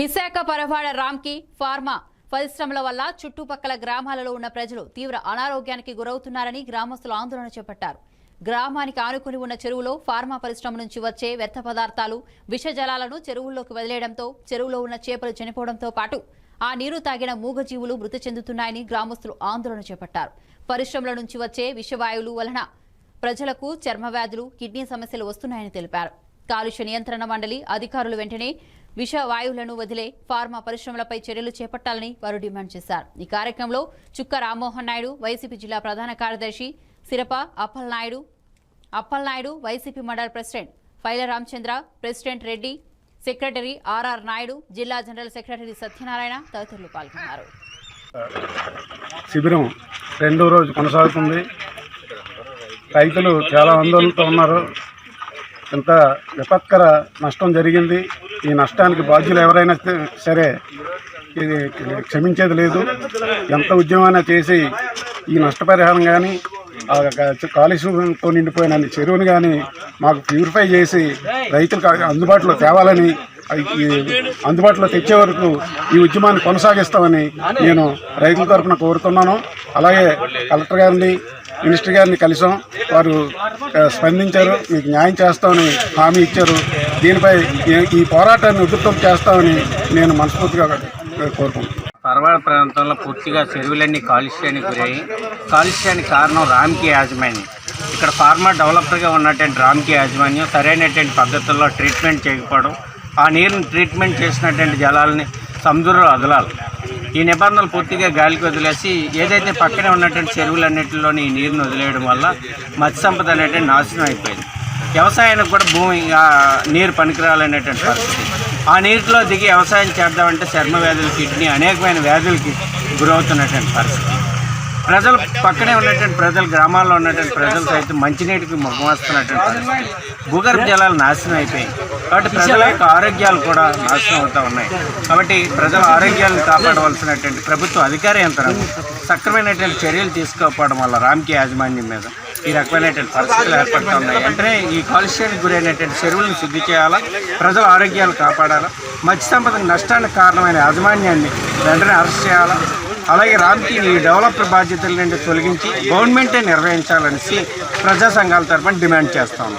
విశాఖ పరవాడ రామ్కి ఫార్మా పరిశ్రమల వల్ల చుట్టుపక్కల గ్రామాలలో ఉన్న ప్రజలు తీవ్ర అనారోగ్యానికి గురవుతున్నారని గ్రామస్తులు ఆందోళన చేపట్టారు. గ్రామానికి ఆనుకుని ఉన్న చెరువులో ఫార్మా పరిశ్రమ నుంచి వచ్చే వ్యర్థ పదార్థాలు విషజలాలను చెరువుల్లోకి వదిలేయడంతో చెరువులో ఉన్న చేపలు చనిపోవడంతో పాటు ఆ నీరు తాగిన మూగజీవులు మృతి చెందుతున్నాయని గ్రామస్తులు ఆందోళన చేపట్టారు. పరిశ్రమల నుంచి వచ్చే విషవాయువుల వలన ప్రజలకు చర్మ వ్యాధులు, కిడ్నీ సమస్యలు వస్తున్నాయని తెలిపారు. కాలుష్య నియంత్రణ మండలి అధికారులు వెంటనే విష వాయువులను వదిలే ఫార్మా పరిశ్రమలపై చర్యలు చేపట్టాలని వారు డిమాండ్ చేశారు. ఈ కార్యక్రమంలో చుక్క రామ్మోహన్ నాయుడు, వైసీపీ జిల్లా ప్రధాన కార్యదర్శి సిరప అప్పలనాయుడు, వైసీపీ మండల president Paila Ramachandra, president Reddy, secretary RR Naidu, జిల్లా జనరల్ సెక్రటరీ సత్యనారాయణ తదితరులు పాల్గొన్నారు. శిబిరం రెండో రోజు కొనసాగుతుంది. రైతులు చాలా ఆందోళనతో ఉన్నారు. ఇంత విపత్కర నష్టం జరిగింది. ఈ నష్టానికి బాధ్యులు ఎవరైనా సరే ఇది క్షమించేది లేదు. ఎంత ఉద్యమైనా చేసి ఈ నష్టపరిహారం కానీ కాలుష్యంతో నిండిపోయిన చెరువుని కానీ మాకు ప్యూరిఫై చేసి రైతులకు అందుబాటులో తేవాలని, అందుబాటులో తెచ్చే వరకు ఈ ఉద్యమాన్ని కొనసాగిస్తామని నేను రైతుల తరఫున కోరుతున్నాను. అలాగే కలెక్టర్ గారిని, మినిస్టర్ గారిని కలిసాం. వారు స్పందించారు, మీకు న్యాయం చేస్తామని హామీ ఇచ్చారు. దీనిపై ఈ పోరాటాన్ని ఉధృతం చేస్తామని నేను మనస్ఫూర్తిగా కోరుకుంటున్నాను. పరవాడ ప్రాంతంలో పూర్తిగా చెరువులన్నీ కాలుష్యానికి గురయ్యి, కాలుష్యానికి కారణం రామ్కి యాజమాన్యం. ఇక్కడ ఫార్మా డెవలపర్గా ఉన్నటువంటి రామ్కి యాజమాన్యం సరైనటువంటి పద్ధతుల్లో ట్రీట్మెంట్ చేయకపోవడం, ఆ నీరుని ట్రీట్మెంట్ చేసినటువంటి జలాలని సముద్రంలో వదలాలి. ఈ నిబంధనలు పూర్తిగా గాలికి వదిలేసి ఏదైతే పక్కనే ఉన్నటువంటి చెరువులన్నింటిలోని ఈ నీరుని వదిలేయడం వల్ల మత్స్య సంపద అనేటువంటి నాశనం అయిపోయింది. వ్యవసాయానికి కూడా భూమి నీరు పనికిరాలనేటువంటి పరిస్థితి. ఆ నీటిలో దిగి వ్యవసాయం చేద్దామంటే చర్మ వ్యాధులు, కిడ్నీ అనేకమైన వ్యాధులకి గురవుతున్నటువంటి పరిస్థితి. ప్రజలు పక్కనే ఉన్నటువంటి ప్రజలు, గ్రామాల్లో ఉన్నటువంటి ప్రజలు సైతం మంచినీటికి ముఖమేస్తున్నటువంటి పరిస్థితి. భూగర్భ జలాలు నాశనం అయిపోయాయి. కాబట్టి ప్రజల యొక్క ఆరోగ్యాలు కూడా నాశనం అవుతూ ఉన్నాయి. కాబట్టి ప్రజల ఆరోగ్యాలను కాపాడవలసినటువంటి ప్రభుత్వ అధికార యంత్రాంగం సక్రమైనటువంటి చర్యలు తీసుకోకపోవడం వల్ల రామ్కి యాజమాన్యం మీద ఈ రకమైనటువంటి పరిస్థితులు ఏర్పడుతూ ఉన్నాయి. వెంటనే ఈ కాలుష్యానికి గురైనటువంటి చెరువులను శుద్ధి చేయాలా, ప్రజల ఆరోగ్యాలు కాపాడాలా, మత్స్య సంపదకు నష్టానికి కారణమైన యాజమాన్యాన్ని వెంటనే అరెస్ట్ చేయాలా. అలాగే రామ్కి ఈ డెవలపర్ బాధ్యతల నుండి తొలగించి గవర్నమెంటే నిర్వహించాలనేసి ప్రజా సంఘాల తరఫున డిమాండ్ చేస్తాము.